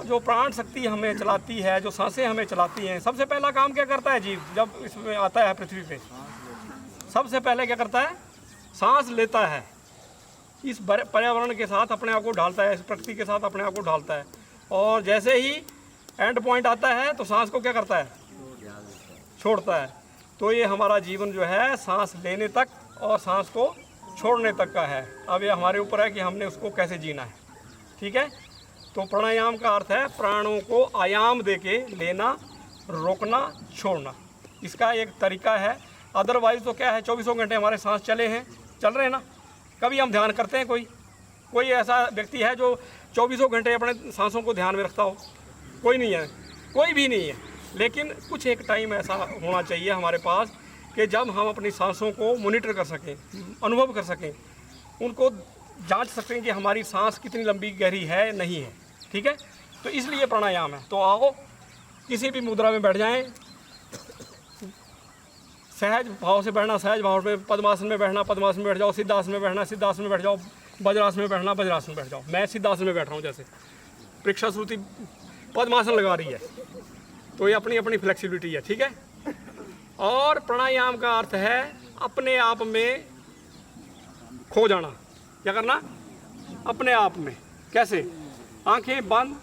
जो प्राण शक्ति हमें चलाती है, जो सांसें हमें चलाती हैं, सबसे पहला काम क्या करता है जीव जब इसमें आता है पृथ्वी पे? सबसे पहले क्या करता है? सांस लेता है। इस पर्यावरण के साथ अपने आप को ढालता है, इस प्रकृति के साथ अपने आप को ढालता है। और जैसे ही एंड पॉइंट आता है तो सांस को क्या करता है? छोड़ता है। तो ये हमारा जीवन जो है सांस लेने तक और सांस को छोड़ने तक का है। अब ये हमारे ऊपर है कि हमने उसको कैसे जीना है। ठीक है। तो प्राणायाम का अर्थ है प्राणों को आयाम देके लेना, रोकना, छोड़ना। इसका एक तरीका है। अदरवाइज तो क्या है, 24 घंटे हमारे सांस चल रहे हैं ना। कभी हम ध्यान करते हैं? कोई ऐसा व्यक्ति है जो 24 घंटे अपने सांसों को ध्यान में रखता हो? कोई नहीं है, कोई भी नहीं है। लेकिन कुछ एक टाइम ऐसा होना चाहिए हमारे पास कि जब हम अपनी सांसों को मॉनिटर कर सकें, अनुभव कर सकें, उनको जांच सकें कि हमारी सांस कितनी लंबी गहरी है, नहीं है। ठीक है। तो इसलिए प्राणायाम है। तो आओ किसी भी मुद्रा में बैठ जाएं, सहज भाव से बैठना, सहज भाव में, पद्मासन में बैठना, पद्मासन में बैठ जाओ, सिद्धासन में बैठना, सिद्धासन में बैठ जाओ, वज्रासन में बैठना, वज्रासन में बैठ जाओ। मैं सिद्धासन में बैठ रहा हूँ, जैसे परीक्षा श्रुति पद्मासन लगा रही है, तो ये अपनी अपनी फ्लेक्सिबिलिटी है। ठीक है। और प्राणायाम का अर्थ है अपने आप में खो जाना। क्या करना? अपने आप में। कैसे? आंखें बंद,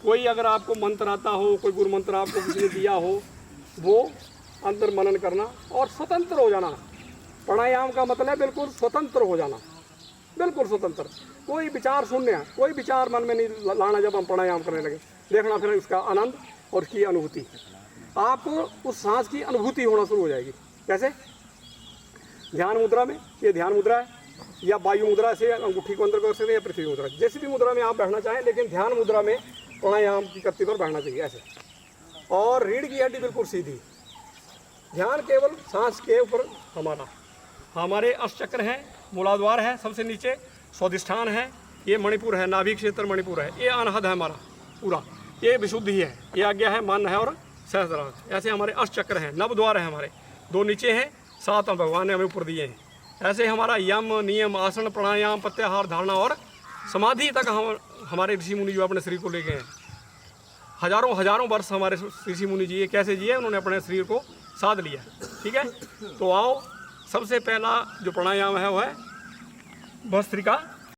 कोई अगर आपको मंत्र आता हो, कोई गुरु मंत्र आपको किसी ने दिया हो, वो अंतर मनन करना और स्वतंत्र हो जाना। प्राणायाम का मतलब है बिल्कुल स्वतंत्र हो जाना, बिल्कुल स्वतंत्र। कोई विचार शून्य, कोई विचार मन में नहीं लाना। जब हम प्राणायाम करने लगे, देखना फिर उसका आनंद और उसकी अनुभूति, आपको उस सांस की अनुभूति होना शुरू हो जाएगी। कैसे? ध्यान मुद्रा में, ये ध्यान मुद्रा है, या वायु मुद्रा से अंगूठी को अंदर कर सकते हैं, या पृथ्वी मुद्रा, जैसी भी मुद्रा में आप बैठना चाहें, लेकिन ध्यान मुद्रा में प्राणायाम की करती पर बैठना चाहिए ऐसे। और रीढ़ की हड्डी बिल्कुल सीधी। ध्यान केवल सांस के ऊपर हमारे अष्टचक्र हैं, मूलाधार है, सबसे नीचे स्वादिष्ठान है, ये मणिपुर है, नाभि क्षेत्र मणिपुर है, ये अनहद है हमारा पूरा, ये विशुद्धि है, ये आज्ञा है, मन है और सहस्त्रार। ऐसे हमारे अष्टचक्र हैं, नवद्वार है हमारे, 2 नीचे हैं, 7 भगवान ने हमें ऊपर दिए हैं। ऐसे हमारा यम, नियम, आसन, प्राणायाम, प्रत्याहार, धारणा और समाधि तक हमारे ऋषि मुनि जो अपने शरीर को ले गए हैं। हजारों वर्ष हमारे ऋषि मुनि जी कैसे जिए, उन्होंने अपने शरीर को साध लिया। ठीक है। तो आओ, सबसे पहला जो प्राणायाम है वो है भस्त्रिका